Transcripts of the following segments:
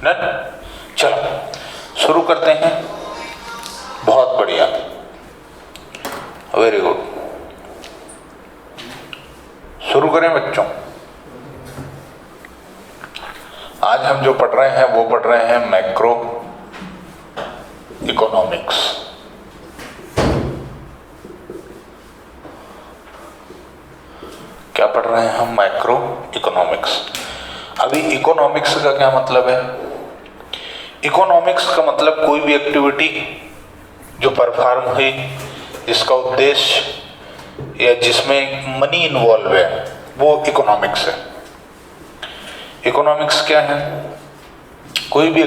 Done. चलो शुरू करते हैं। बहुत बढ़िया, वेरी गुड। शुरू करें बच्चों। आज हम जो पढ़ रहे हैं वो पढ़ रहे हैं मैक्रो इकोनॉमिक्स। क्या पढ़ रहे हैं हम? Macro economics. अभी इकोनॉमिक्स का क्या मतलब है? इकोनॉमिक्स का मतलब कोई भी एक्टिविटी जो परफॉर्म हुई, जिसका उद्देश्य या जिसमें मनी इन्वॉल्व है, वो इकोनॉमिक्स है। इकोनॉमिक्स क्या है? कोई भी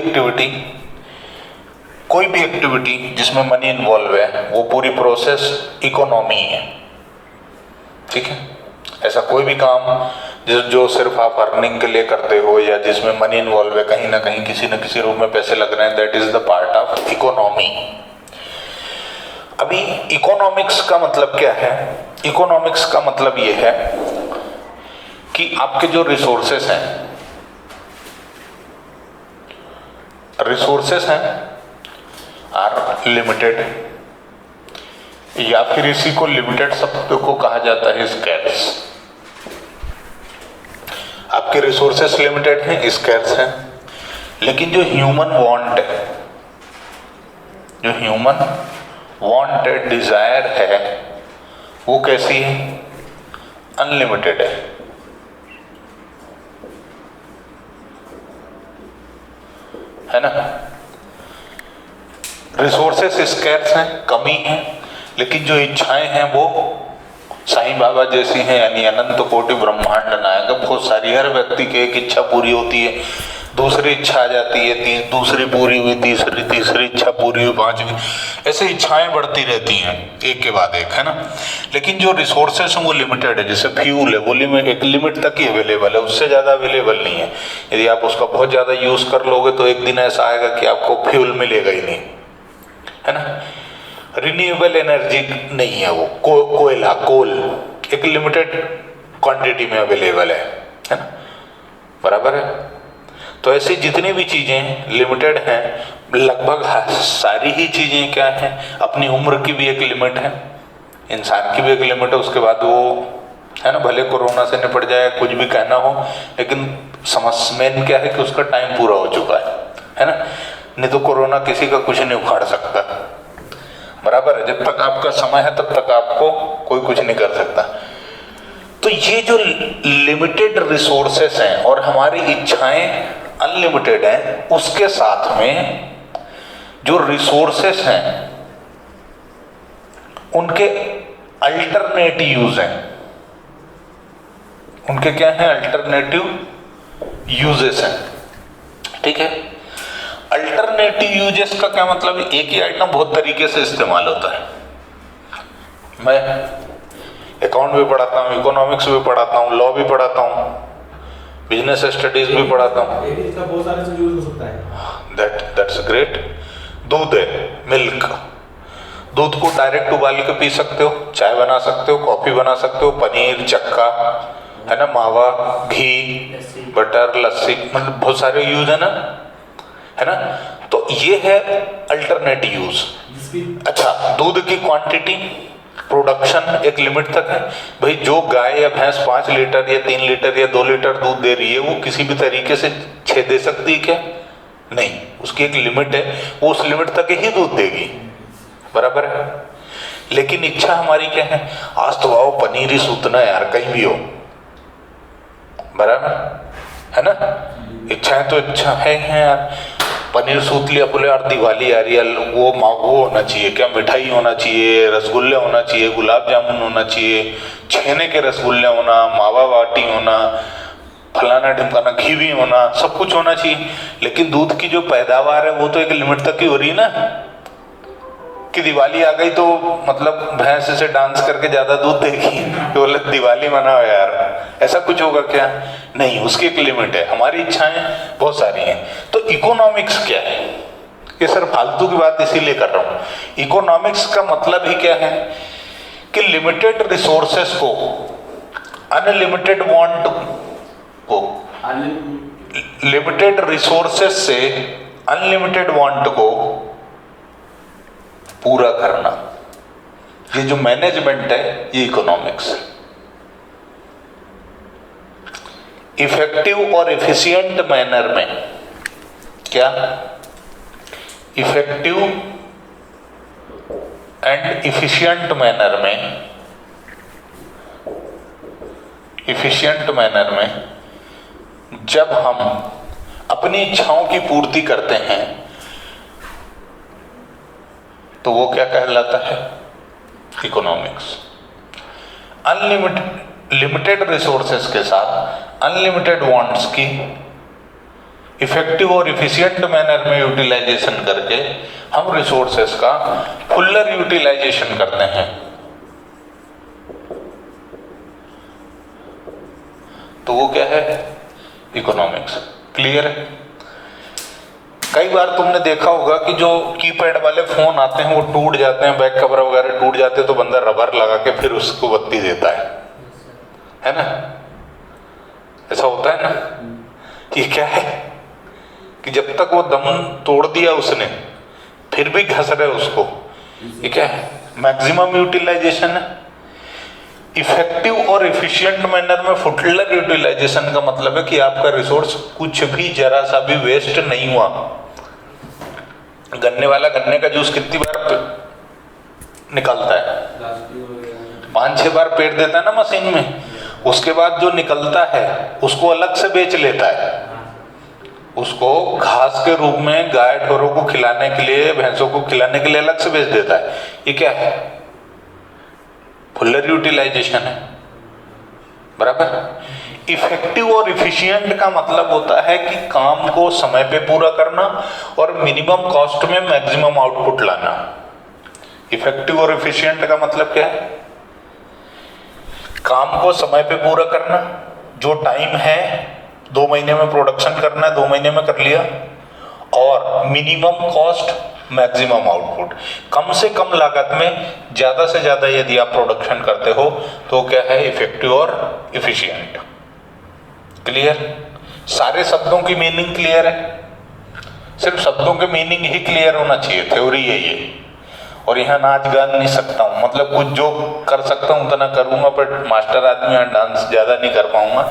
एक्टिविटी जिसमें मनी इन्वॉल्व है, वो पूरी प्रोसेस इकोनॉमी है। ठीक है? ऐसा कोई भी काम जो सिर्फ आप अर्निंग के लिए करते हो या जिसमें मनी इन्वॉल्व है, कहीं ना कहीं किसी न किसी रूप में पैसे लग रहे हैं, that is the part of economy. अभी इकोनॉमिक्स का मतलब क्या है? इकोनॉमिक्स का मतलब ये है कि आपके जो रिसोर्सेस हैं आर लिमिटेड, या फिर इसी को लिमिटेड शब्द को कहा जाता है स्कैर्स। आपके रिसोर्सेस लिमिटेड हैं, स्कैर्स हैं, लेकिन जो ह्यूमन वांट डिजायर है, वो कैसी है? अनलिमिटेड है ना? रिसोर्सेस स्कैर्स हैं, कमी है, लेकिन जो इच्छाएं हैं वो साईं बाबा जैसी हैं, यानी अनंत कोटि ब्रह्मांड नायक। बहुत सारी, हर व्यक्ति की एक इच्छा पूरी होती है, दूसरी इच्छा आ जाती है, दूसरी पूरी हुई, तीसरी इच्छा पूरी हुई, पांचवी, ऐसे इच्छाएं बढ़ती रहती हैं एक के बाद एक, है ना? लेकिन जो रिसोर्सेस हैं वो लिमिटेड है। जैसे फ्यूल है, वो एक लिमिट तक ही अवेलेबल है, उससे ज़्यादा अवेलेबल नहीं है। यदि आप उसका बहुत ज़्यादा यूज़ कर लोगे तो एक दिन ऐसा आएगा कि आपको फ्यूल मिलेगा ही नहीं, है ना? रिन्यूएबल एनर्जी नहीं है वो। कोल एक लिमिटेड क्वांटिटी में अवेलेबल है ना? बराबर है। तो ऐसी जितनी भी चीजें लिमिटेड हैं, लगभग सारी ही चीजें क्या हैं? अपनी उम्र की भी एक लिमिट है, इंसान की भी एक लिमिट है। उसके बाद वो, है ना, भले कोरोना से निपट जाए, कुछ भी कहना हो, लेकिन मेन क्या है कि उसका टाइम पूरा हो चुका है ना? नहीं तो कोरोना किसी का कुछ नहीं उखाड़ सकता। बराबर है। जब तक आपका समय है तब तक आपको कोई कुछ नहीं कर सकता। तो ये जो लिमिटेड रिसोर्सेस हैं और हमारी इच्छाएं अनलिमिटेड हैं, उसके साथ में जो रिसोर्सेस हैं उनके अल्टरनेट यूज हैं। उनके क्या हैं? अल्टरनेटिव यूजेस हैं। ठीक है? अल्टरनेटिव यूजेस का क्या मतलब है? एक ही आइटम बहुत तरीके से इस्तेमाल होता है। मैं अकाउंट भी पढ़ाता हूँ, इकोनॉमिक्स भी पढ़ाता हूँ, लॉ भी पढ़ाता हूँ, बिजनेस स्टडीज भी पढ़ाता हूँ। इसका बहुत सारे से यूज हो सकता है। That's great. दूध है, मिल्क, दूध को डायरेक्ट उबाल के पी सकते हो, चाय बना सकते हो, कॉफी बना सकते हो, पनीर, चक्का, है ना, मावा, घी, बटर, लस्सी, मतलब बहुत सारे यूज है ना? तो ये है अल्टरनेट यूज। अच्छा, दूध की क्वांटिटी, प्रोडक्शन एक लिमिट तक है। भाई जो गाय या भैंस 5 लीटर या 3 लीटर या 2 लीटर दूध दे रही है, वो किसी भी तरीके से छेद दे सकती है क्या? नहीं, उसकी एक लिमिट है, वो उस लिमिट तक ही दूध देगी। बराबर है। लेकिन इच्छा हमारी क्या है? आज तो आओ पनीर ही सूतना यार, कहीं भी हो। बराबर है ना? इच्छाएं तो इच्छा है यार। पनीर सूत लिया, बोले यार दिवाली आ रही है, वो होना चाहिए, क्या मिठाई होना चाहिए, रसगुल्ले होना चाहिए, गुलाब जामुन होना चाहिए, छेने के रसगुल्ले होना, मावा बाटी होना, फलाना ढिमकाना, घी भी होना, सब कुछ होना चाहिए। लेकिन दूध की जो पैदावार है वो तो एक लिमिट तक ही हो रही है ना? कि दिवाली आ गई तो मतलब भैंस से डांस करके ज्यादा दूध देगी, तो बोले दिवाली मनाओ यार, ऐसा कुछ होगा क्या? नहीं, उसकी एक लिमिट है। हमारी इच्छाएं बहुत सारी हैं। तो इकोनॉमिक्स क्या है? ये सिर्फ फालतू की बात इसीलिए कर रहा हूं। इकोनॉमिक्स का मतलब ही क्या है कि लिमिटेड रिसोर्सेस को, अनलिमिटेड वांट को, लिमिटेड रिसोर्सेस से अनलिमिटेड वांट को पूरा करना, ये जो मैनेजमेंट है ये इकोनॉमिक्स है। इफेक्टिव और एफिशिएंट मैनर में, क्या इफेक्टिव एंड इफिशिएंट मैनर में, इफिशिएंट मैनर में जब हम अपनी इच्छाओं की पूर्ति करते हैं तो वो क्या कहलाता है, इकोनॉमिक्स। लिमिटेड रिसोर्सेस के साथ अनलिमिटेड वांट्स की इफेक्टिव और इफिशिएंट मैनर में यूटिलाइजेशन करके हम रिसोर्सेस का फुल्लर यूटिलाइजेशन करते हैं तो वो क्या है, इकोनॉमिक्स। क्लियर है? कई बार तुमने देखा होगा कि जो कीपैड वाले फोन आते हैं वो टूट जाते हैं, बैक कवर वगैरह टूट जाते हैं तो बंदा रबर लगा के फिर उसको बत्ती देता है ना? ऐसा होता है ना? ये क्या है कि जब तक वो दम तोड़ दिया उसने फिर भी घस रहे उसको, ये क्या है, मैक्सिमम यूटिलाइजेशन है। इफेक्टिव और एफिशिएंट मैनर में फुल्लर यूटिलाइजेशन का मतलब है कि आपका रिसोर्स कुछ भी जरा सा भी वेस्ट नहीं हुआ। गन्ने वाला गन्ने का जूस कितनी बार निकलता है, 5-6 बार पेट देता है ना मशीन में, उसके बाद जो निकलता है उसको अलग से बेच लेता है, उसको घास के रूप में गाय ढोरों को खिलाने के लिए, भैंसों को खिलाने के लिए अलग से बेच देता है। ये क्या है, फुल्लर यूटिलाइजेशन है। बराबर। इफेक्टिव और इफिशिएंट का मतलब होता है कि काम को समय पे पूरा करना और मिनिमम कॉस्ट में मैक्सिमम आउटपुट लाना। इफेक्टिव और इफिशिएंट का मतलब क्या है, काम को समय पे पूरा करना, जो टाइम है 2 महीने में प्रोडक्शन करना है 2 महीने में कर लिया, और मिनिमम कॉस्ट मैक्सिमम आउटपुट, कम से कम लागत में ज्यादा से ज्यादा यदि आप प्रोडक्शन करते हो तो क्या है, इफेक्टिव और इफिशिएंट। क्लियर? सारे शब्दों की मीनिंग क्लियर है, सिर्फ शब्दों के मीनिंग ही क्लियर होना चाहिए, थ्योरी है ये। और यहाँ नाच गा नहीं सकता हूँ, मतलब कुछ जो कर सकता हूँ उतना करूँगा, पर मास्टर आदमी यहाँ डांस ज़्यादा नहीं कर पाऊँगा,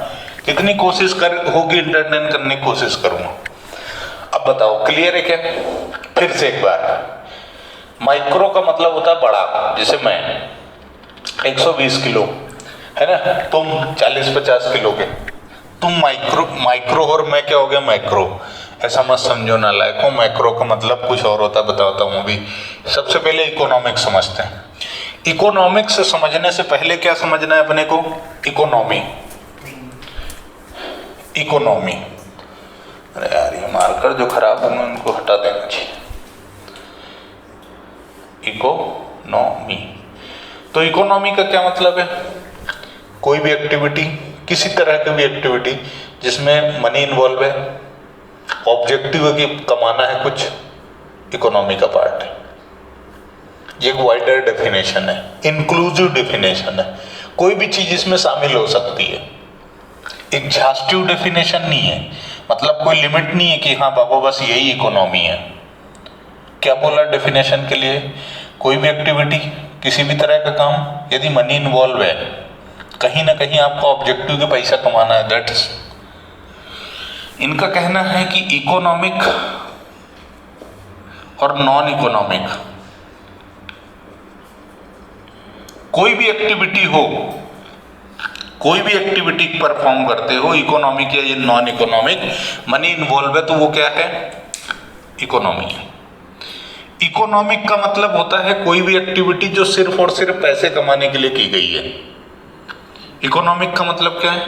कितनी कोशिश कर होगी इंटरटेन करने की कोशिश करूँगा। अब बताओ क्लियर है क्या? फिर से एक बार, माइक्रो का मतलब होता है बड़ा, जैसे मैं 120 किलो है ना, तुम 40-50 किलो के, तुम माइक्रो और मैं क्या हो गया, मैक्रो। ऐसा मत समझो नालायकों, मैक्रो का मतलब कुछ और होता है, बताता हूँ अभी। सबसे पहले इकोनॉमिक्स समझते हैं। इकोनॉमिक्स से समझने से पहले क्या समझना है अपने को, इकोनॉमी। इकोनॉमी, अरे यार ये मार्कर जो खराब होंगे उनको हटा देना चाहिए। इकोनॉमी, तो इकोनॉमी का क्या मतलब है, कोई भी एक्टिविटी, किसी तरह की भी एक्टिविटी जिसमें मनी इन्वॉल्व है, ऑब्जेक्टिव है कि कमाना है कुछ, इकोनॉमी का पार्ट है। ये एक वाइडर डेफिनेशन है, इंक्लूसिव डेफिनेशन है, कोई भी चीज इसमें शामिल हो सकती है। एग्जॉस्टिव डेफिनेशन नहीं है, मतलब कोई लिमिट नहीं है कि हाँ बाबा बस यही इकोनॉमी है। क्या बोला डेफिनेशन के लिए, कोई भी एक्टिविटी, किसी भी तरह का काम यदि मनी इन्वॉल्व है, कहीं ना कहीं आपका ऑब्जेक्टिव के पैसा कमाना है, दैट्स। इनका कहना है कि इकोनॉमिक और नॉन इकोनॉमिक कोई भी एक्टिविटी हो, कोई भी एक्टिविटी परफॉर्म करते हो, इकोनॉमिक या नॉन इकोनॉमिक, मनी इन्वॉल्व है तो वो क्या है, इकोनॉमी है। इकोनॉमिक का मतलब होता है कोई भी एक्टिविटी जो सिर्फ और सिर्फ पैसे कमाने के लिए की गई है। इकोनॉमिक का मतलब क्या है,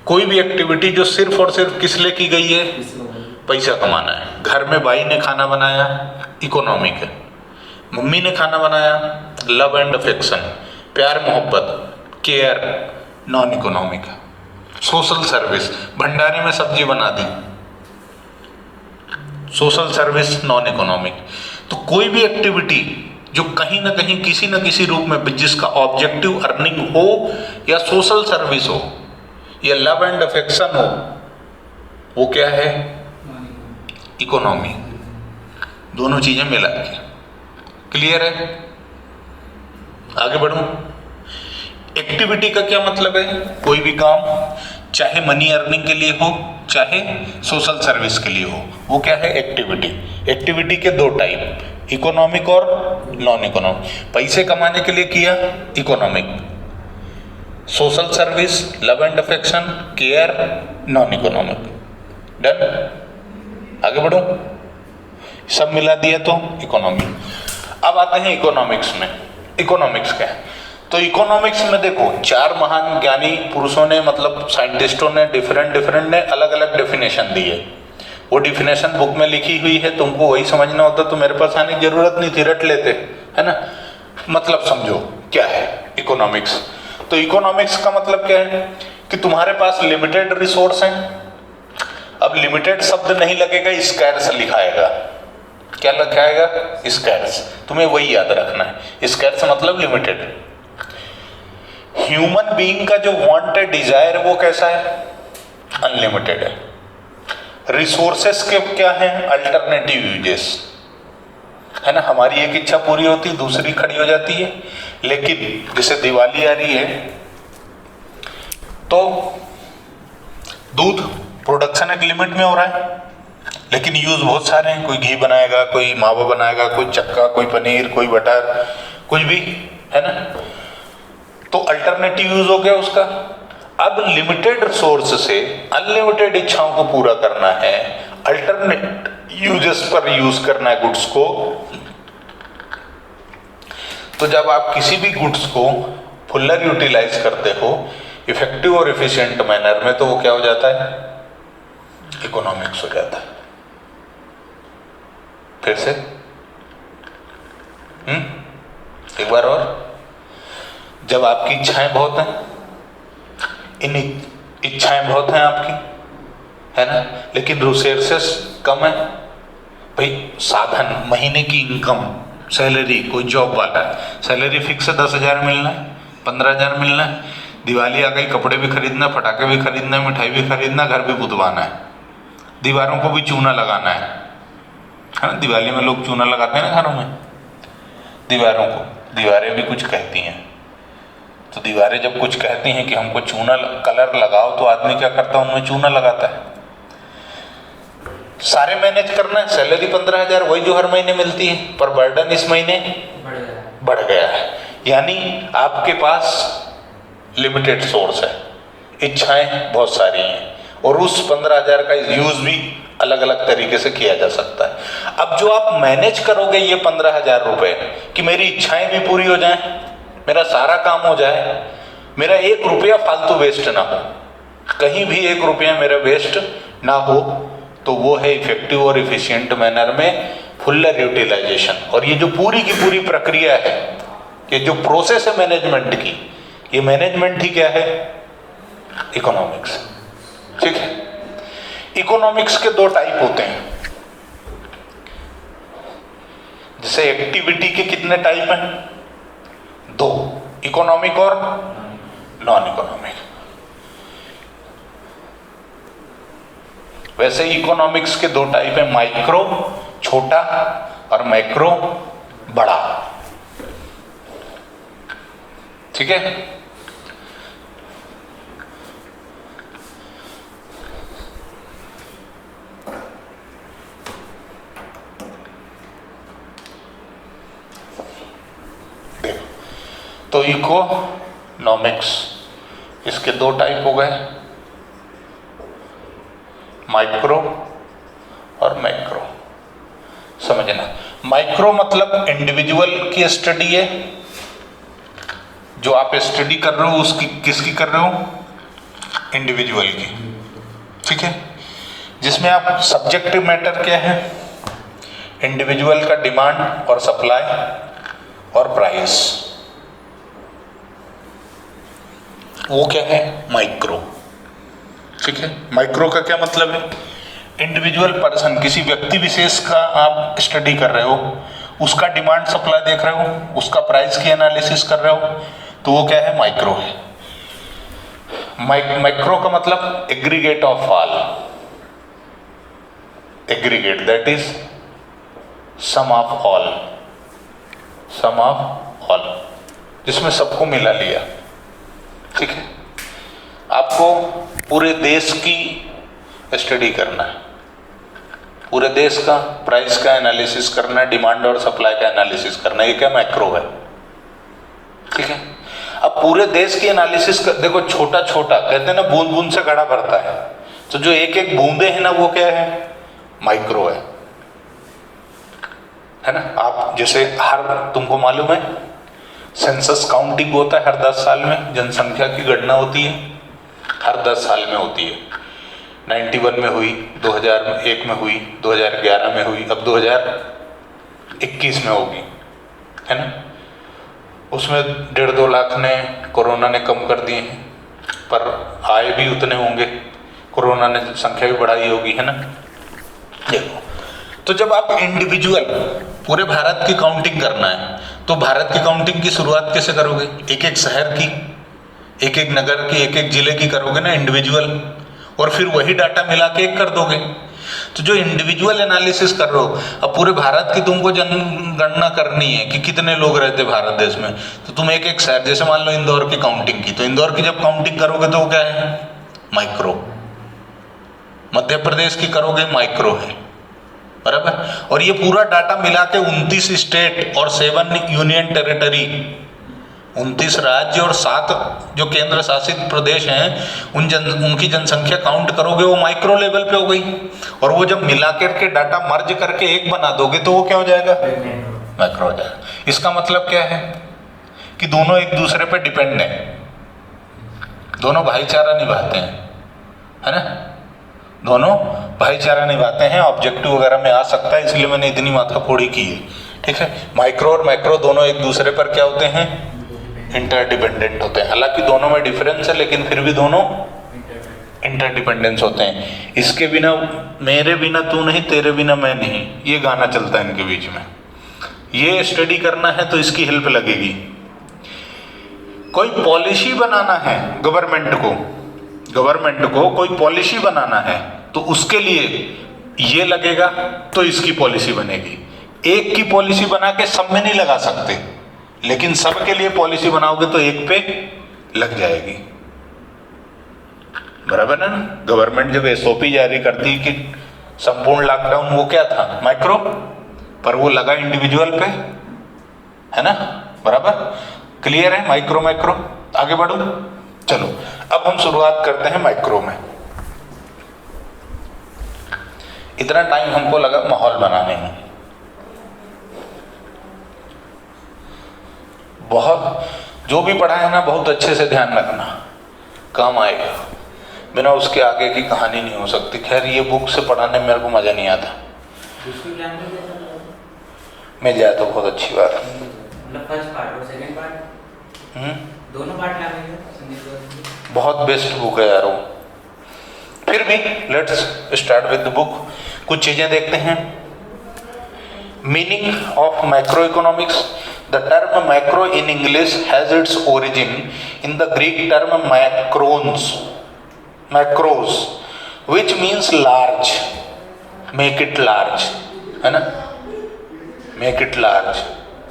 कोई भी एक्टिविटी जो सिर्फ और सिर्फ किस लिए की गई है, पैसा कमाना है। घर में भाई ने खाना बनाया, इकोनॉमिक है। मम्मी ने खाना बनाया, लव एंड अफेक्शन, प्यार मोहब्बत, केयर, नॉन इकोनॉमिक है। सोशल सर्विस, भंडारे में सब्जी बना दी, सोशल सर्विस, नॉन इकोनॉमिक। तो कोई भी एक्टिविटी जो कहीं ना कहीं किसी न किसी रूप में जिसका ऑब्जेक्टिव अर्निंग हो, या सोशल सर्विस हो, या लव एंड अफेक्शन हो, वो क्या है? इकोनॉमी। दोनों चीजें मिला के। क्लियर है? आगे बढ़ूं। एक्टिविटी का क्या मतलब है? कोई भी काम, चाहे मनी अर्निंग के लिए हो चाहे सोशल सर्विस के लिए हो, वो क्या है? एक्टिविटी। एक्टिविटी के दो टाइप, इकोनॉमिक और नॉन इकोनॉमिक। पैसे कमाने के लिए किया, economic. Social service, love and affection, care, non economic. Done? आगे बढ़ो। सब मिला दिया तो इकोनॉमिक। अब आते हैं इकोनॉमिक्स में। इकोनॉमिक्स क्या है? तो इकोनॉमिक्स में देखो, चार महान ज्ञानी पुरुषों ने, मतलब साइंटिस्टों ने, डिफरेंट ने अलग अलग डेफिनेशन दी है। वो डेफिनेशन बुक में लिखी हुई है, तुमको वही समझना होता तो मेरे पास आने की जरूरत नहीं थी, रट लेते, है ना। मतलब समझो क्या है इकोनॉमिक्स। तो इकोनॉमिक्स का मतलब क्या है कि तुम्हारे पास लिमिटेड रिसोर्स हैं। अब लिमिटेड शब्द नहीं लगेगा, स्कैर्स लिखाएगा। क्या लिखाएगा? स्कैर्स। तुम्हें वही याद रखना है, स्कैर्स मतलब लिमिटेड। ह्यूमन बीइंग का जो वांट है, डिजायर, वो कैसा है? अनलिमिटेड है। रिसोर्सेस के क्या है? अल्टरनेटिव यूजेस, है ना। हमारी एक इच्छा पूरी होती, दूसरी खड़ी हो जाती है। लेकिन जैसे दिवाली आ रही है तो दूध प्रोडक्शन एक लिमिट में हो रहा है, लेकिन यूज बहुत सारे हैं। कोई घी बनाएगा, कोई मावा बनाएगा, कोई चक्का, कोई पनीर, कोई बटर, कुछ भी, है ना। तो अल्टरनेटिव यूज हो गया उसका। अब लिमिटेड सोर्स से अनलिमिटेड इच्छाओं को पूरा करना है, अल्टरनेट यूजेस पर यूज करना है गुड्स को। तो जब आप किसी भी गुड्स को फुल्लर यूटिलाइज करते हो इफेक्टिव और एफिशिएंट मैनर में, तो वो क्या हो जाता है? इकोनॉमिक्स हो जाता है। फिर से एक बार और। जब आपकी इच्छाएं बहुत हैं, इन इच्छाएं बहुत हैं आपकी, है ना, लेकिन रिसोर्सेस कम है। भाई साधन, महीने की इनकम, सैलरी, कोई जॉब वाला है, सैलरी फिक्स है, 10,000 मिलना है, 15,000 मिलना है। दिवाली आ गई, कपड़े भी खरीदना, पटाखे भी खरीदना, मिठाई भी खरीदना, घर भी पुतवाना है, दीवारों को भी चूना लगाना है ना। दिवाली में लोग चूना लगाते हैं ना घरों में, दीवारों को। दीवारें भी कुछ कहती हैं। तो दीवारें जब कुछ कहती हैं कि हमको चूना कलर लगाओ, तो आदमी क्या करता है? उनमें चूना लगाता है। सारे मैनेज करना है, सैलरी 15,000 वही जो हर महीने मिलती है, पर बर्डन इस महीने बढ़ गया है। यानी आपके पास लिमिटेड सोर्स है, इच्छाएं बहुत सारी हैं, और उस 15,000 का यूज भी अलग अलग तरीके से किया जा सकता है। अब जो आप मैनेज करोगे ये 15,000 रुपए, कि मेरी इच्छाएं भी पूरी हो जाएं, मेरा सारा काम हो जाए, मेरा 1 रुपया फालतू वेस्ट ना हो, कहीं भी 1 रुपया मेरा वेस्ट ना हो, तो वो है इफेक्टिव और इफिशिएंट मैनर में फुल्लर यूटिलाइजेशन। और ये जो पूरी की पूरी प्रक्रिया है, ये जो प्रोसेस है मैनेजमेंट की, ये मैनेजमेंट ही क्या है? इकोनॉमिक्स। ठीक है। इकोनॉमिक्स के दो टाइप होते हैं। जैसे एक्टिविटी के कितने टाइप हैं? 2, इकोनॉमिक और नॉन इकोनॉमिक। वैसे इकोनॉमिक्स के 2 टाइप हैं, माइक्रो छोटा और मैक्रो बड़ा। ठीक है। तो इकोनॉमिक्स, इसके 2 टाइप हो गए, माइक्रो और मैक्रो। समझना, माइक्रो मतलब इंडिविजुअल की स्टडी है, जो आप स्टडी कर रहे हो उसकी, किसकी कर रहे हो? इंडिविजुअल की। ठीक है। जिसमें आप सब्जेक्टिव मैटर क्या है? इंडिविजुअल का डिमांड और सप्लाई और प्राइस, वो क्या है? माइक्रो। ठीक है। माइक्रो का क्या मतलब है? इंडिविजुअल पर्सन, किसी व्यक्ति विशेष का आप स्टडी कर रहे हो, उसका डिमांड सप्लाई देख रहे हो, उसका प्राइस की एनालिसिस कर रहे हो, तो वो क्या है? माइक्रो है। माइक्रो का मतलब aggregate of all, aggregate, that is sum of all, sum of all, जिसमें सबको मिला लिया। ठीक है, आपको पूरे देश की स्टडी करना है, पूरे देश का प्राइस का एनालिसिस करना है, डिमांड और सप्लाई का एनालिसिस करना है। ये क्या मैक्रो है। ठीक है, अब पूरे देश की एनालिसिस कर, देखो छोटा छोटा कहते हैं ना, बूंद बूंद से घड़ा भरता है, तो जो एक एक बूंदे हैं ना वो क्या है, माइक्रो है ना। आप जैसे हर, तुमको मालूम है सेंसस काउंटिंग होता है हर 10 साल में, जनसंख्या की गणना होती है, हर 10 साल में होती है। 91 में हुई, 2001 में हुई, 2011 में हुई, अब 2021 में होगी, है ना। उसमें 1.5-2 लाख ने कोरोना ने कम कर दिए हैं, पर आए भी उतने होंगे, कोरोना ने संख्या भी बढ़ाई होगी, है ना। देखो, तो जब आप इंडिविजुअल पूरे भारत की काउंटिंग करना है, तो भारत की काउंटिंग की शुरुआत कैसे करोगे, एक एक शहर की, एक एक नगर की, एक एक जिले की करोगे ना इंडिविजुअल, और फिर वही डाटा मिला के एक कर दोगे। तो जो इंडिविजुअल एनालिसिस कर रहे हो, अब पूरे भारत की तुमको जनगणना करनी है कि कितने लोग रहते भारत देश में, तो तुम एक एक शहर, जैसे मान लो इंदौर की काउंटिंग की, तो इंदौर की जब काउंटिंग करोगे तो वो क्या है, माइक्रो। मध्य प्रदेश की करोगे, माइक्रो है, बराबर। और ये पूरा डाटा मिला के 29 स्टेट और 7 यूनियन टेरिटरी, 29 राज्य और 7 जो केंद्र शासित प्रदेश हैं, उनकी जनसंख्या काउंट करोगे, वो माइक्रो लेवल पे हो गई। और वो जब मिला करके डाटा मर्ज करके एक बना दोगे तो वो क्या हो जाएगा, मैक्रो हो जाएगा। इसका मतलब क्या है कि दोनों एक दूसरे पे डिपेंड हैं, दोनों भाईचारा निभाते हैं, है ना, दोनों भाईचारा निभाते हैं। ऑब्जेक्टिव वगैरह में आ सकता है, इसलिए मैंने इतनी माथाफोड़ी की है। ठीक है, माइक्रो और मैक्रो दोनों एक दूसरे पर क्या होते हैं, इंटरडिपेंडेंट होते हैं। हालांकि दोनों में डिफरेंस है, लेकिन फिर भी दोनों इंटरडिपेंडेंस होते हैं। इसके बिना, मेरे बिना तू नहीं, तेरे बिना मैं नहीं, ये गाना चलता है इनके बीच में। ये स्टडी करना है तो इसकी हेल्प लगेगी। कोई पॉलिसी बनाना है गवर्नमेंट को कोई पॉलिसी बनाना है, तो उसके लिए ये लगेगा तो इसकी पॉलिसी बनेगी। एक की पॉलिसी बना के सब में नहीं लगा सकते, लेकिन सब के लिए पॉलिसी बनाओगे तो एक पे लग जाएगी, बराबर है ना। गवर्नमेंट जब एसओपी जारी करती कि संपूर्ण लॉकडाउन, वो क्या था, माइक्रो, पर वो लगा इंडिविजुअल पे, है ना, बराबर। क्लियर है, माइक्रो मैक्रो। आगे बढ़ो, चलो अब हम शुरुआत करते हैं माइक्रो में। इतना टाइम हमको लगा माहौल बनाने में, बहुत जो भी पढ़ा है ना, बहुत अच्छे से ध्यान रखना, काम आएगा। बिना उसके आगे की कहानी नहीं हो सकती। खैर, ये बुक से पढ़ाने में मेरे को मजा नहीं आता, मिल जाए तो बहुत अच्छी बात है। फर्स्ट पार्ट और सेकंड पार्ट दोनों पार्ट लाएंगे, बहुत बेस्ट बुक है यार वो। फिर भी let's start with the book. कुछ चीजें देखते हैं। Meaning of macro economics. The term macro in English has its origin in the Greek term macros, which means large, make it large, है ना, make it large।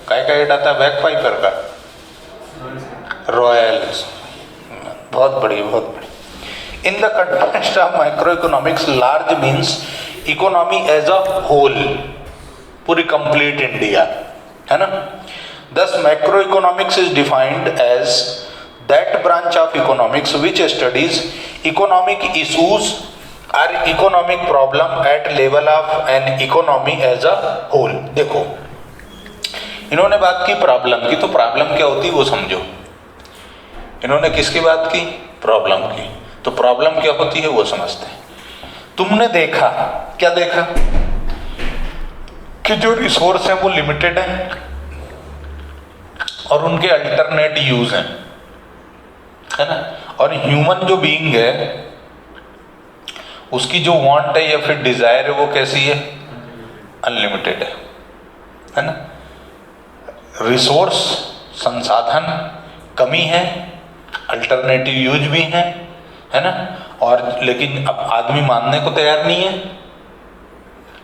काय का add आता है, बैक पाइपर का, रॉयल्स, बहुत बड़ी, बहुत बड़ी। In the context of macroeconomics, large means economy as a whole, पूरी complete India, है ना। Thus, macroeconomics is defined as that branch of economics which studies economic issues or economic problem at level of an economy as a whole। देखो, इन्होंने बात की problem की, तो problem क्या होती है वो समझो। इन्होंने किसकी बात की, प्रॉब्लम की, तो प्रॉब्लम क्या होती है वो समझते हैं। तुमने देखा, क्या देखा, कि जो रिसोर्स है वो लिमिटेड है और उनके अल्टरनेट यूज हैं, है ना। और ह्यूमन जो बीइंग है उसकी जो वांट है या फिर डिजायर है वो कैसी है, अनलिमिटेड है ना। रिसोर्स, संसाधन कमी है, अल्टरनेटिव यूज भी है ना। और लेकिन अब आदमी मानने को तैयार नहीं है,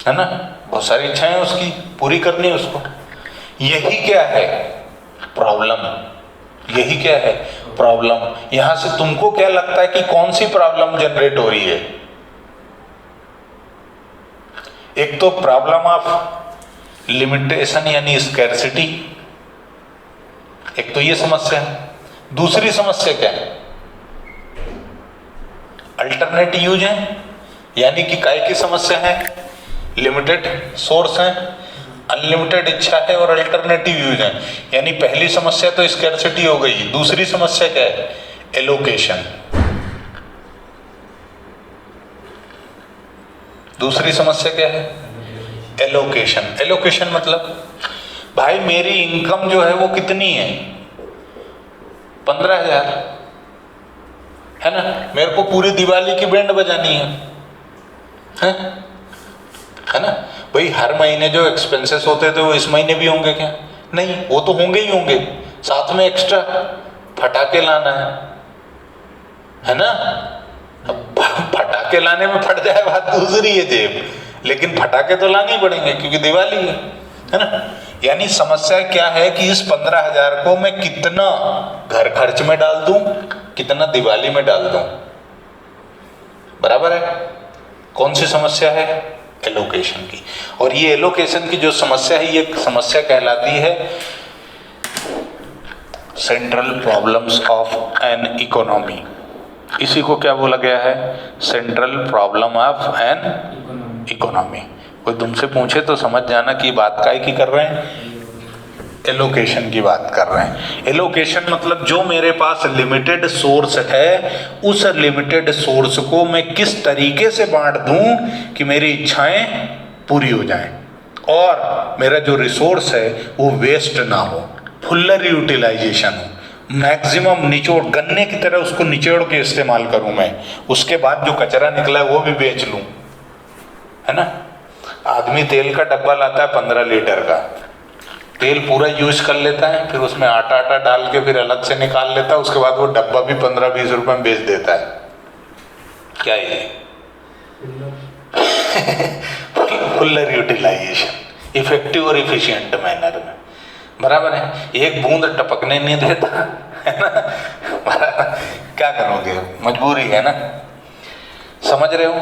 है ना, बहुत सारी इच्छाएं हैं उसकी, पूरी करनी है उसको। यही क्या है प्रॉब्लम, यही क्या है प्रॉब्लम। यहां से तुमको क्या लगता है कि कौन सी प्रॉब्लम जनरेट हो रही है? एक तो प्रॉब्लम ऑफ लिमिटेशन यानी स्कैर्सिटी, एक तो ये समस्या है। दूसरी समस्या क्या है? अल्टरनेट यूज है, यानी कि काय की समस्या है, लिमिटेड सोर्स है, अनलिमिटेड इच्छा है और अल्टरनेटिव यूज है। यानी पहली समस्या तो स्कैर्सिटी हो गई। दूसरी समस्या क्या है? एलोकेशन। दूसरी समस्या क्या है? एलोकेशन। एलोकेशन मतलब भाई मेरी इनकम जो है वो कितनी है? 15,000 है ना, मेरे को पूरी दिवाली की बैंड बजानी है ना भाई। हर महीने जो एक्सपेंसेस होते थे वो इस महीने भी होंगे क्या? नहीं, वो तो होंगे ही होंगे, साथ में एक्स्ट्रा फटाके लाना है ना। अब फटाके लाने में फट जाए बात दूसरी है जेब, लेकिन फटाके तो लाने ही पड़ेंगे क्योंकि दिवाली है ना। यानी समस्या क्या है कि इस 15,000 को मैं कितना घर खर्च में डाल दूं, कितना दिवाली में डाल दूं, बराबर है। कौन सी समस्या है? एलोकेशन की। और ये एलोकेशन की जो समस्या है, ये समस्या कहलाती है central problems of an economy. इसी को क्या बोला गया है? Central problem of an economy. कोई तुमसे पूछे तो समझ जाना कि बात काय की कर रहे हैं? एलोकेशन की बात कर रहे हैं। एलोकेशन मतलब जो मेरे पास लिमिटेड सोर्स है, उस लिमिटेड सोर्स को मैं किस तरीके से बांट दूं कि मेरी इच्छाएं पूरी हो जाएं और मेरा जो रिसोर्स है वो वेस्ट ना हो, फुल्लर यूटिलाइजेशन हो, मैक्सिमम निचोड़, गन्ने की तरह उसको निचोड़ के इस्तेमाल करूं मैं। उसके बाद जो कचरा निकला है वो भी बेच लूं, है ना। आदमी तेल का डब्बा लाता है 15 लीटर का, तेल पूरा यूज कर लेता है, फिर उसमें आटा डाल के फिर अलग से निकाल लेता है, उसके बाद वो डब्बा भी 15-20 रुपए में बेच देता है। क्या ये? फुल्लर यूटिलाइजेशन, इफेक्टिव और इफिशिएंट मैनर में, बराबर है। एक बूंद टपकने नहीं देता, है ना। क्या करोगे, मजबूरी है ना, समझ रहे हो।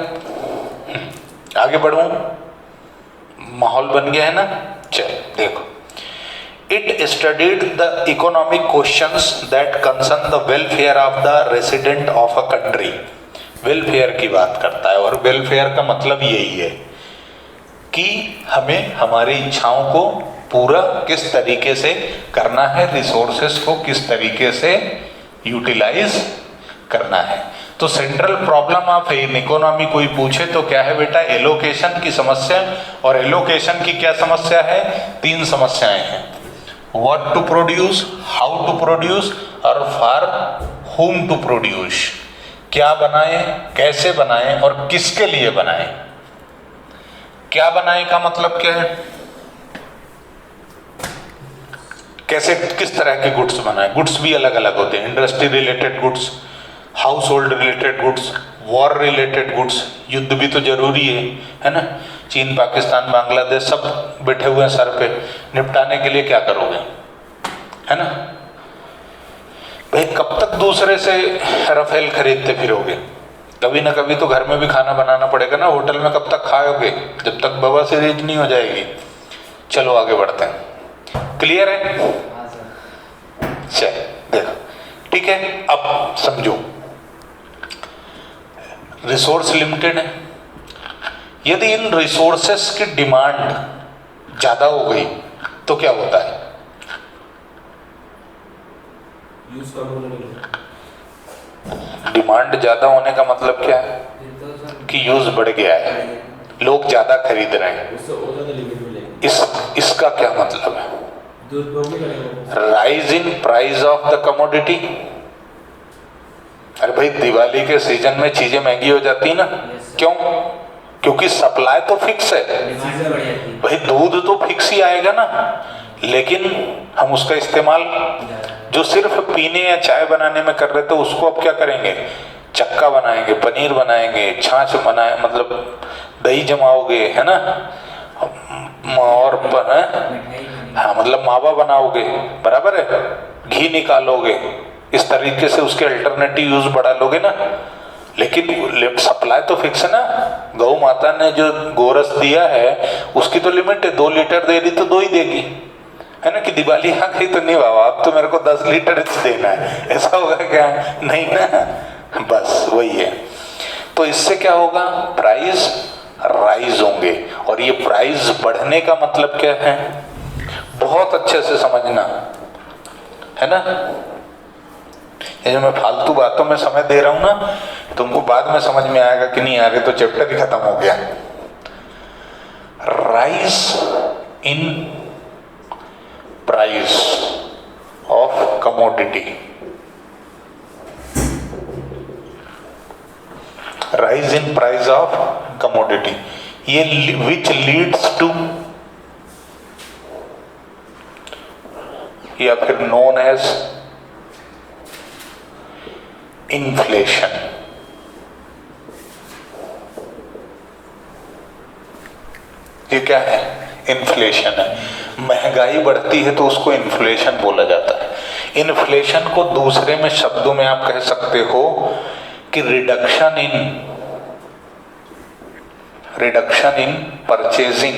आगे बढ़ूं, माहौल बन गया है ना। चल देखो, It studied the economic questions that concern the welfare of the resident of a country. Welfare की बात करता है, और वेलफेयर का मतलब यही है कि हमें हमारी इच्छाओं को पूरा किस तरीके से करना है, रिसोर्सेस को किस तरीके से यूटिलाइज करना है। तो central problem of in economy कोई पूछे तो क्या है बेटा? एलोकेशन की समस्या। और एलोकेशन की क्या समस्या है? 3 समस्याएं हैं। What to produce, how to produce और for whom to produce। क्या बनाएं, कैसे बनाएं और किसके लिए बनाएं। क्या बनाएं का मतलब क्या है? कैसे, किस तरह के गुड्स बनाएं। गुड्स भी अलग अलग होते हैं, industry related goods, house hold related goods, war related goods. युद्ध भी तो जरूरी है ना। चीन, पाकिस्तान, बांग्लादेश सब बैठे हुए हैं सर पे, निपटाने के लिए क्या करोगे, है ना भाई। कब तक दूसरे से राफेल खरीदते फिरोगे? कभी ना कभी तो घर में भी खाना बनाना पड़ेगा ना। होटल में कब तक खाओगे? जब तक बवासीर नहीं हो जाएगी। चलो आगे बढ़ते हैं। क्लियर है? चल देखो, ठीक है। अब समझो, रिसोर्स लिमिटेड है। यदि इन रिसोर्सेस की डिमांड ज्यादा हो गई तो क्या होता है? डिमांड ज्यादा होने का मतलब क्या है? कि यूज बढ़ गया है, लोग ज्यादा खरीद रहे हैं। इसका क्या मतलब है? Rise in price of the commodity. अरे भाई, दिवाली के सीजन में चीजें महंगी हो जाती है ना। क्यों? क्योंकि सप्लाई तो फिक्स है भाई, दूध तो फिक्स ही आएगा ना, लेकिन हम उसका इस्तेमाल जो सिर्फ पीने या चाय बनाने में कर रहे थे उसको अब क्या करेंगे? चक्का बनाएंगे, पनीर बनाएंगे, छाछ बनाए, मतलब दही जमाओगे, है ना, और हाँ मतलब मावा बनाओगे, बराबर है, घी निकालोगे, इस तरीके से उसके अल्टरनेटिव यूज बढ़ा लोगे ना। लेकिन सप्लाई तो फिक्स है ना। गौ माता ने जो गोरस दिया है उसकी तो लिमिट है, 2 लीटर दे रही तो 2 ही देगी, है ना। कि दिवाली आ गई तो नहीं बाबा अब तो मेरे को 10 लीटर देना है, ऐसा होगा क्या? नहीं ना, बस वही है। तो इससे क्या होगा, प्राइस राइज होंगे। और ये प्राइस बढ़ने का मतलब क्या है, बहुत अच्छे से समझना, है ना। ये जो मैं फालतू बातों में समय दे रहा हूं ना, तुमको बाद में समझ में आएगा कि नहीं आ रहे, तो चैप्टर ही खत्म हो गया। Rise in price of commodity, rise in price of commodity, ये विच लीड्स टू, या फिर नोन एज इन्फ्लेशन। ये क्या है, इन्फ्लेशन है। महंगाई बढ़ती है तो उसको इन्फ्लेशन बोला जाता है। इन्फ्लेशन को दूसरे में शब्दों में आप कह सकते हो कि reduction in purchasing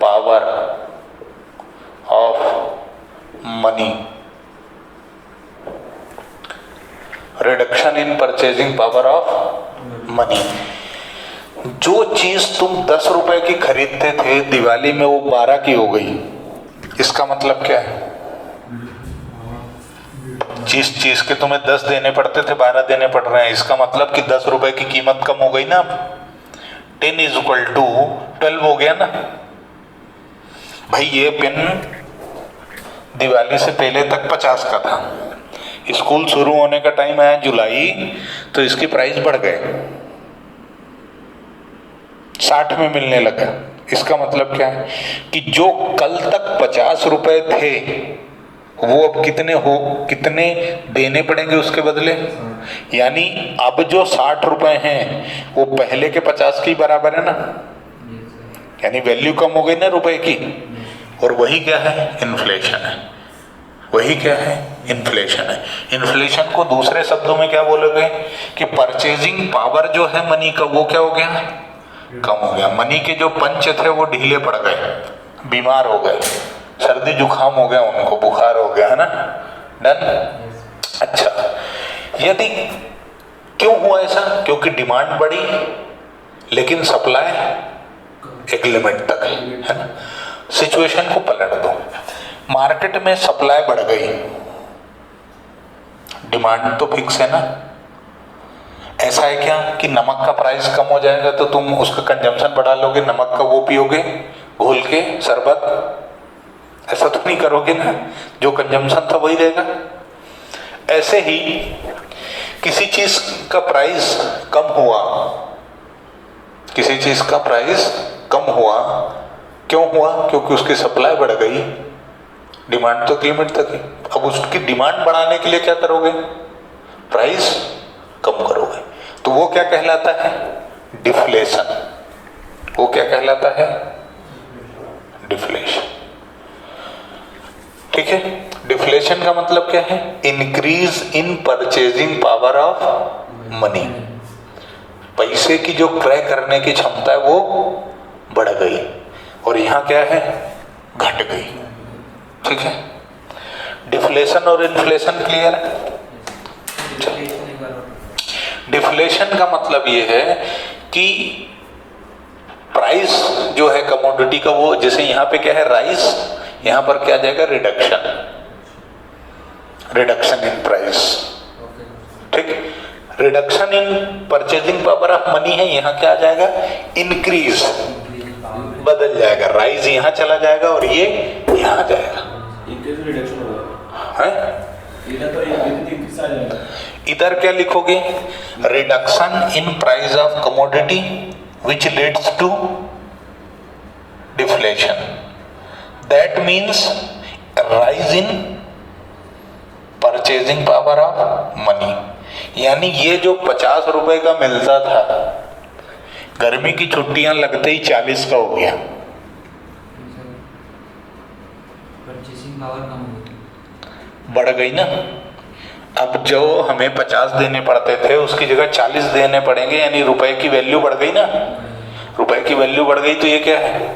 power of money, reduction in purchasing power of money. जो चीज तुम 10 रुपए की खरीदते थे दिवाली में वो 12 की हो गई, इसका मतलब क्या है, जिस चीज के तुम्हें 10 देने पड़ते थे 12 देने पड़ रहे हैं, इसका मतलब कि 10 रुपए की कीमत कम हो गई ना। 10 = 12 हो गया ना भाई। ये पेन दिवाली से पहले तक 50 का था, स्कूल शुरू होने का टाइम आया जुलाई, तो इसकी प्राइस बढ़ गए, 60 में मिलने लगा। इसका मतलब क्या है कि जो कल तक 50 रुपए थे वो अब कितने देने पड़ेंगे उसके बदले। यानी अब जो 60 रुपए हैं वो पहले के 50 के बराबर है ना, यानी वैल्यू कम हो गई ना रुपए की। और वही क्या है, इन्फ्लेशन है। वही क्या है, इन्फ्लेशन है। इन्फ्लेशन को दूसरे शब्दों में क्या बोलोगे कि परचेजिंग पावर जो है मनी का, वो क्या हो गया, कम हो गया। मनी के जो पंच थे वो ढीले पड़ गए, बीमार हो गए, सर्दी जुकाम हो गया, उनको बुखार हो गया, है ना। डन। अच्छा, यदि क्यों हुआ ऐसा, क्योंकि डिमांड बढ़ी लेकिन सप्लाई एक लिमिट तक है ना। सिचुएशन को पलट दो, मार्केट में सप्लाई बढ़ गई, डिमांड तो फिक्स है ना। ऐसा है क्या कि नमक का प्राइस कम हो जाएगा तो तुम उसका कंजम्पशन बढ़ा लोगे, नमक का वो पियोगे घोल के शरबत, ऐसा तो नहीं करोगे ना, जो कंजम्पशन था वही रहेगा। ऐसे ही किसी चीज का प्राइस कम हुआ, किसी चीज का प्राइस कम हुआ, क्यों हुआ, क्योंकि उसकी सप्लाई बढ़ गई, डिमांड तो लिमिट तक है। अब उसकी डिमांड बढ़ाने के लिए क्या करोगे, प्राइस कम करोगे। तो वो क्या कहलाता है, डिफ्लेशन। वो क्या कहलाता है, डिफ्लेशन। ठीक है। डिफ्लेशन का मतलब क्या है, increase in purchasing power of money. पैसे की जो क्रय करने की क्षमता है वो बढ़ गई, और यहां क्या है, घट गई। ठीक है। डिफ्लेशन और इन्फ्लेशन क्लियर है। डिफ्लेशन का मतलब ये है कि प्राइस जो है कमोडिटी का, वो जैसे यहाँ पे क्या है राइज, यहाँ पर क्या जाएगा रिडक्शन, रिडक्शन इन प्राइस। ठीक। Reduction in purchasing power of money है, यहाँ क्या आ जाएगा, इंक्रीज, बदल जाएगा, राइज यहाँ चला जाएगा और ये यहाँ आ जाएगा। इधर क्या लिखोगे, reduction in price of commodity which leads to deflation, that means rise in purchasing power of money. यानी ये जो 50 रुपए का मिलता था, गर्मी की छुट्टियां लगते ही 40 का हो गया। परचेसिंग पावर कम हो गई, बढ़ गई ना। अब जो हमें 50 देने पड़ते थे उसकी जगह 40 देने पड़ेंगे, यानी रुपए की वैल्यू बढ़ गई ना। रुपए की वैल्यू बढ़ गई तो ये क्या है,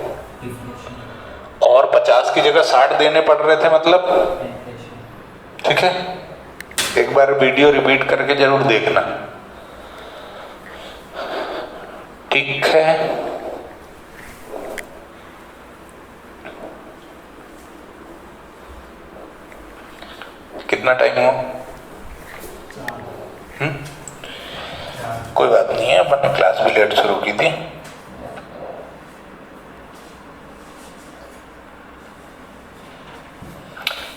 और 50 की जगह 60 देने पड़ रहे थे, मतलब ठीक है। एक बार वीडियो रिपीट करके जरूर देखना, ठीक है। कितना टाइम हुआ? कोई बात नहीं है, अपन ने क्लास भी लेट शुरू की थी।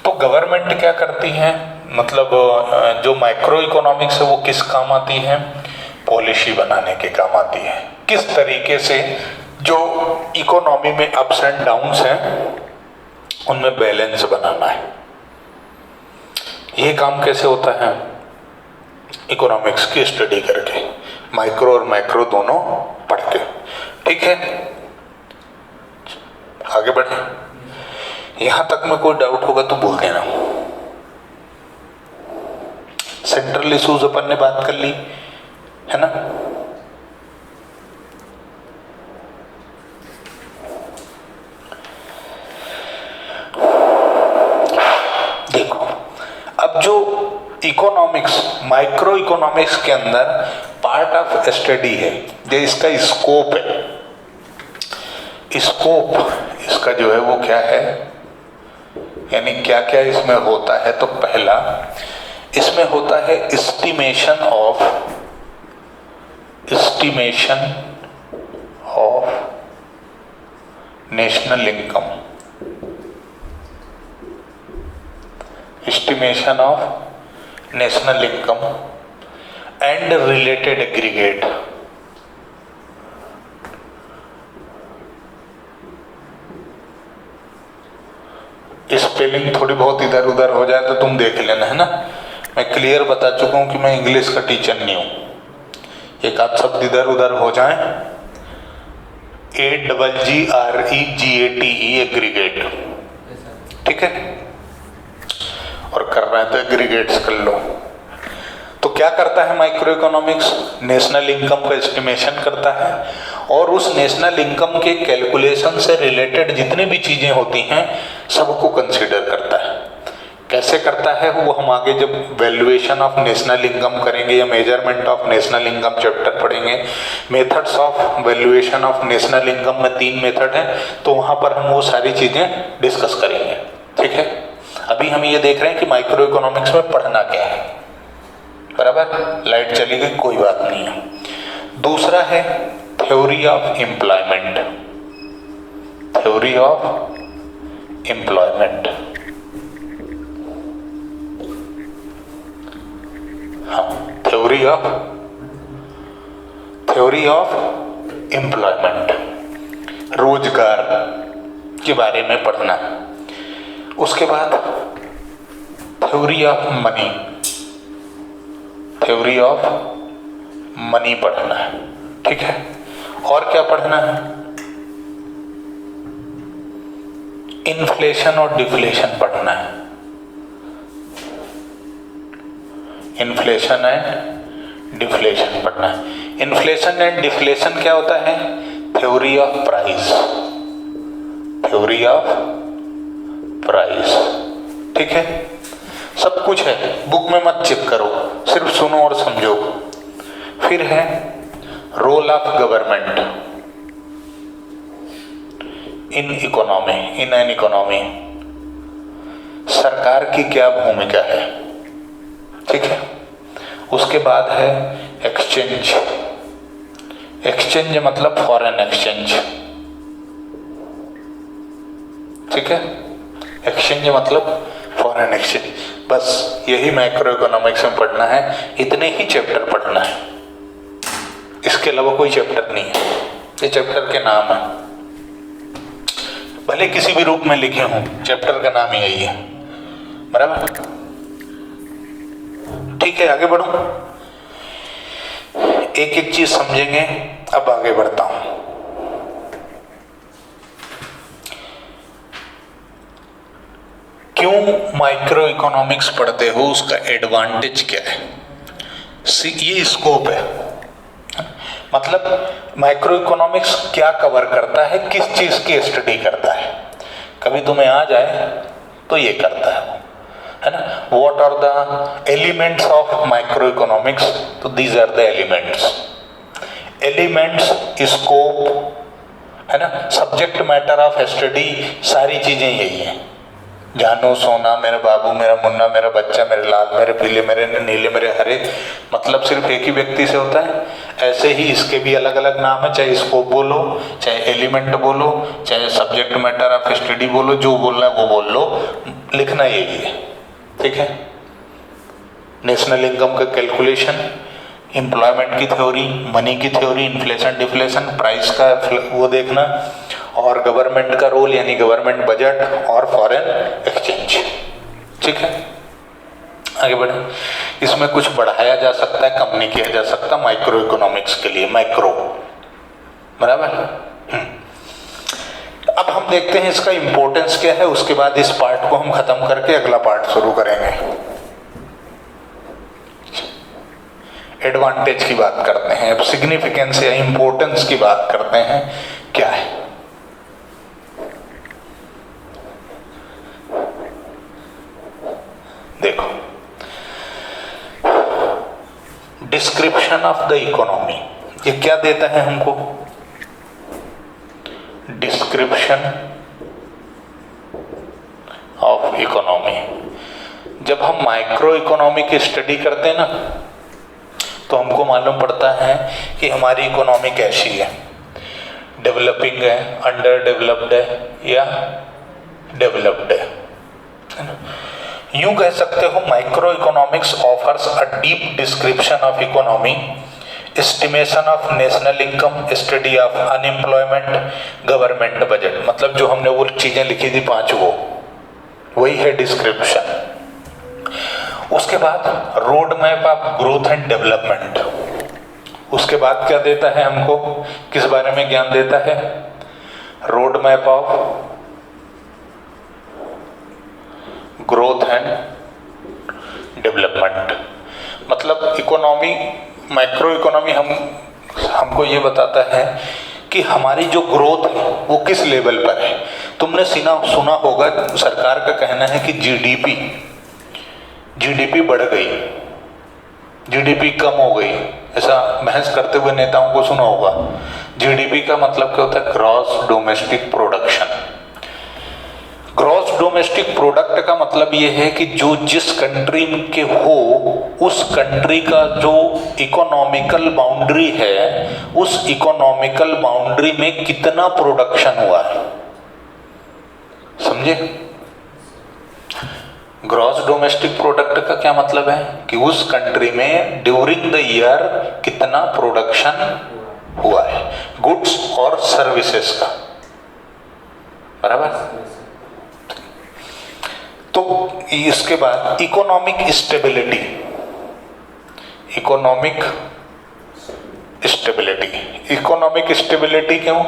तो गवर्नमेंट क्या करती है, मतलब जो माइक्रो इकोनॉमिक्स है वो किस काम आती है? पॉलिसी बनाने के काम आती है। किस तरीके से जो इकोनॉमी में अप्स एंड डाउन्स हैं उनमें बैलेंस बनाना है। ये काम कैसे होता है? इकोनॉमिक्स की स्टडी करके, माइक्रो और मैक्रो दोनों पढ़ के, ठीक है। आगे बढ़े। यहां तक में कोई डाउट होगा तो बोल देना। सेंट्रल इश्यूज अपन ने बात कर ली है ना। देखो, अब जो इकोनॉमिक्स, माइक्रो इकोनॉमिक्स के अंदर पार्ट ऑफ स्टडी है, जो इसका स्कोप है, स्कोप इसका जो है वो क्या है, यानी क्या क्या इसमें होता है। तो पहला इसमें होता है estimation of national income, estimation of national income and related aggregate. Spelling थोड़ी बहुत इधर उधर हो जाए तो तुम देख लेना, है ना। मैं क्लियर बता चुका हूं कि मैं इंग्लिश का टीचर नहीं हूं। एक आध शब्द इधर उधर हो जाए, AGGREGATE एग्रीगेट, ठीक है। और कर रहे हैं तो एग्रीगेट्स कर लो। तो क्या करता है माइक्रो इकोनॉमिक्स? नेशनल इनकम का एस्टिमेशन करता है और उस नेशनल इनकम के कैलकुलेशन से रिलेटेड जितनी भी चीजें होती हैं सबको कंसीडर करता है। कैसे करता है वो हम आगे जब वैल्यूएशन ऑफ नेशनल इनकम करेंगे या measurement of national income chapter पढ़ेंगे। Methods of valuation of national income में 3 मेथड हैं, तो वहां पर हम वो सारी चीजें डिस्कस करेंगे, ठीक है। अभी हम ये देख रहे हैं कि माइक्रो इकोनॉमिक्स में पढ़ना क्या है, बराबर। लाइट चली गई, कोई बात नहीं है। दूसरा है theory of employment, theory of employment. हाँ, थ्योरी ऑफ एम्प्लॉयमेंट, रोजगार के बारे में पढ़ना। उसके बाद theory of money, theory of money पढ़ना है, ठीक है। और क्या पढ़ना है? इन्फ्लेशन और डिफ्लेशन पढ़ना है। इन्फ्लेशन एंड डिफ्लेशन पढ़ना है। इन्फ्लेशन एंड डिफ्लेशन क्या होता है? Theory of price, theory of price, ठीक है। सब कुछ है, बुक में मत चेक करो, सिर्फ सुनो और समझो। फिर है role of government in economy, in an economy. सरकार की क्या भूमिका है, ठीक है। उसके बाद है एक्सचेंज, एक्सचेंज मतलब फॉरेन एक्सचेंज, ठीक है। एक्सचेंज मतलब फॉरेन एक्सचेंज। बस यही माइक्रो इकोनॉमिक्स में पढ़ना है, इतने ही चैप्टर पढ़ना है, इसके अलावा कोई चैप्टर नहीं है। ये चैप्टर के नाम है, भले किसी भी रूप में लिखे हों, चैप्टर का नाम ही यही है, बराबर। ठीक है, आगे बढ़ो, एक एक चीज समझेंगे। अब आगे बढ़ता हूं। क्यों माइक्रो इकोनॉमिक्स पढ़ते हो, उसका एडवांटेज क्या है? ये स्कोप है, मतलब माइक्रो इकोनॉमिक्स क्या कवर करता है, किस चीज की स्टडी करता है। कभी तुम्हें आ जाए तो ये करता है ना। What are the elements of micro economics? तो these are the elements, scope है ना, सब्जेक्ट मैटर ऑफ स्टडी, सारी चीजें यही है। जानो सोना, मेरे बाबू, मेरा मुन्ना, मेरा बच्चा, मेरे लाल, मेरे पीले, मेरे नीले, मेरे हरे, मतलब सिर्फ एक ही व्यक्ति से होता है। ऐसे ही इसके भी अलग अलग नाम है, चाहे स्कोप बोलो, चाहे एलिमेंट बोलो, चाहे सब्जेक्ट मैटर ऑफ स्टडी बोलो, जो बोलना है वो बोल लो, लिखना यही है, ठीक है। नेशनल इनकम का कैलकुलेशन, एम्प्लॉयमेंट की थ्योरी, मनी की थ्योरी, इन्फ्लेशन डिफ्लेशन, प्राइस का वो देखना, और गवर्नमेंट का रोल यानी गवर्नमेंट बजट और फॉरेन एक्सचेंज, ठीक है। आगे बढ़े। इसमें कुछ बढ़ाया जा सकता है, कम नहीं किया जा सकता माइक्रो इकोनॉमिक्स के लिए, माइक्रो, बराबर। अब हम देखते हैं इसका इंपॉर्टेंस क्या है, उसके बाद इस पार्ट को हम खत्म करके अगला पार्ट शुरू करेंगे। एडवांटेज की बात करते हैं, अब सिग्निफिकेंस या इंपॉर्टेंस की बात करते हैं, क्या है। देखो, डिस्क्रिप्शन ऑफ द इकोनॉमी, ये क्या देता है हमको? Description of economy. जब हम माइक्रो इकोनॉमी की स्टडी करते हैं ना, तो हमको मालूम पड़ता है कि हमारी इकोनॉमी कैसी है, डेवलपिंग है, अंडर डेवलप्ड है या डेवलप्ड है ना। यूं कह सकते हो, micro economics offers a deep description of economy, estimation of national income, study of unemployment, government budget, मतलब जो हमने वो चीजें लिखी थी 5, वही है डिस्क्रिप्शन। उसके बाद road map of growth and development, उसके बाद क्या देता है हमको, किस बारे में ज्ञान देता है? Road map of growth and development, मतलब इकोनॉमी, माइक्रो इकोनॉमी हमको ये बताता है कि हमारी जो ग्रोथ है वो किस लेवल पर है। तुमने सुना होगा, सरकार का कहना है कि जीडीपी बढ़ गई, जीडीपी कम हो गई, ऐसा बहस करते हुए नेताओं को सुना होगा। जीडीपी का मतलब क्या होता है? Gross domestic production. Gross domestic product का मतलब ये है कि जो जिस कंट्री के हो, उस कंट्री का जो इकोनॉमिकल बाउंड्री है, उस इकोनॉमिकल बाउंड्री में कितना प्रोडक्शन हुआ है, समझे? ग्रॉस डोमेस्टिक प्रोडक्ट का क्या मतलब है कि उस कंट्री में ड्यूरिंग द ईयर कितना प्रोडक्शन हुआ है, गुड्स और सर्विसेज का, बराबर। तो इसके बाद इकोनॉमिक स्टेबिलिटी, इकोनॉमिक स्टेबिलिटी क्यों?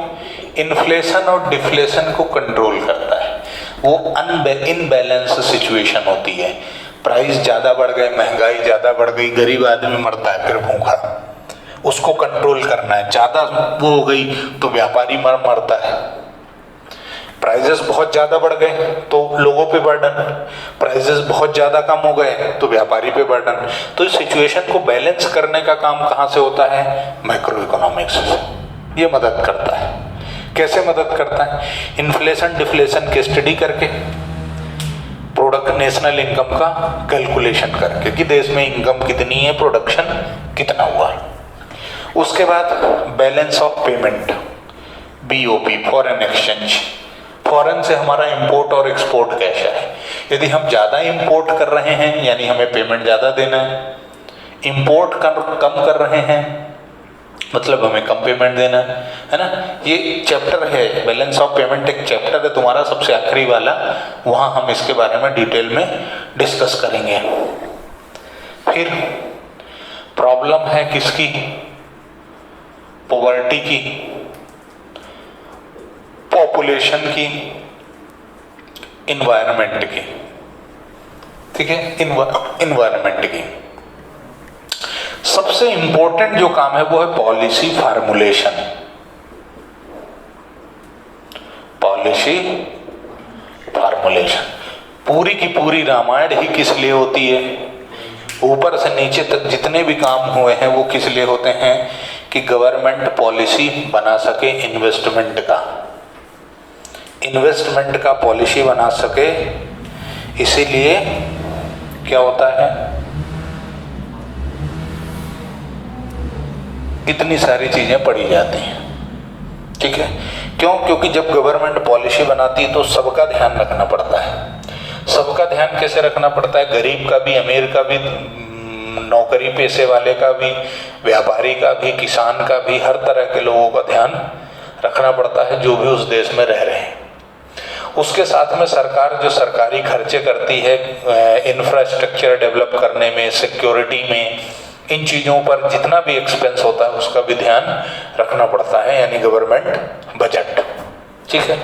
इन्फ्लेशन और डिफ्लेशन को कंट्रोल करता है। वो इनबैलेंस सिचुएशन होती है, प्राइस ज़्यादा बढ़ गए, महंगाई ज़्यादा बढ़ गई, गरीब आदमी मरता है फिर भूखा, उसको कंट्रोल करना है। ज़्यादा वो हो गई तो व्यापारी मरता है। प्राइजेस बहुत ज़्यादा बढ़ गए तो लोगों पे बर्डन, प्राइजेस बहुत ज़्यादा कम हो गए तो व्यापारी पे बर्डन। तो इस सिचुएशन को बैलेंस करने का काम कहाँ से होता है? माइक्रो इकोनॉमिक्स से। ये मदद करता है। कैसे मदद करता है? इन्फ्लेशन डिफ्लेशन की स्टडी करके, प्रोडक्ट नेशनल इनकम का कैलकुलेशन करके कि देश में इनकम कितनी है, प्रोडक्शन कितना हुआ। उसके बाद balance of payment, BOP, foreign exchange, foreign से हमारा इंपोर्ट और एक्सपोर्ट कैसा है। यदि हम ज़्यादा इंपोर्ट कर रहे हैं यानी हमें पेमेंट ज़्यादा देना है, इंपोर्ट कम कर रहे हैं मतलब हमें कम पेमेंट देना है ना। ये चैप्टर है, बैलेंस ऑफ पेमेंट एक चैप्टर है तुम्हारा सबसे आखिरी वाला, वहाँ हम इसके बारे में डिटेल में डिस्कस करेंगे। फिर प्रॉब्लम है किसकी? पॉवर्टी की, पॉपुलेशन की, इन्वायरमेंट की। ठीक है, इन्वायरमेंट की। सबसे इंपॉर्टेंट जो काम है वो है पॉलिसी फार्मूलेशन। पॉलिसी फार्मूलेशन, पूरी की पूरी रामायण ही किस लिए होती है? ऊपर से नीचे तक जितने भी काम हुए हैं वो किस लिए होते हैं? कि गवर्नमेंट पॉलिसी बना सके इन्वेस्टमेंट का पॉलिसी बना सके। इसीलिए क्या होता है, इतनी सारी चीजें पढ़ी जाती हैं। ठीक है, क्यों? क्योंकि जब गवर्नमेंट पॉलिसी बनाती है तो सबका ध्यान रखना पड़ता है। सबका ध्यान कैसे रखना पड़ता है? गरीब का भी, अमीर का भी, नौकरी पेशे वाले का भी, व्यापारी का भी, किसान का भी, हर तरह के लोगों का ध्यान रखना पड़ता है जो भी उस देश में रह रहे हैं। उसके साथ में सरकार जो सरकारी खर्चे करती है इंफ्रास्ट्रक्चर डेवलप करने में, सिक्योरिटी में, इन चीज़ों पर जितना भी एक्सपेंस होता है उसका भी ध्यान रखना पड़ता है, यानी गवर्नमेंट बजट। ठीक है,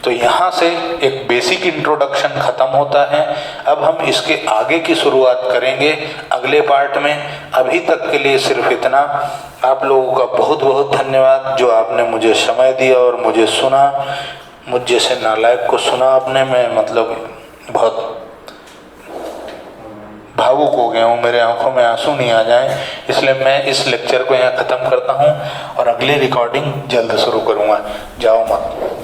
तो यहाँ से एक बेसिक इंट्रोडक्शन खत्म होता है। अब हम इसके आगे की शुरुआत करेंगे अगले पार्ट में। अभी तक के लिए सिर्फ इतना। आप लोगों का बहुत बहुत धन्यवाद जो आपने मुझे समय दिया और मुझे सुना। मुझ जैसे नालायक को सुना आपने। मैं मतलब बहुत भावुक हो गया हूँ, मेरे आंखों में आंसू नहीं आ जाएं, इसलिए मैं इस लेक्चर को यहाँ ख़त्म करता हूँ और अगली रिकॉर्डिंग जल्द शुरू करूँगा। जाओ मत।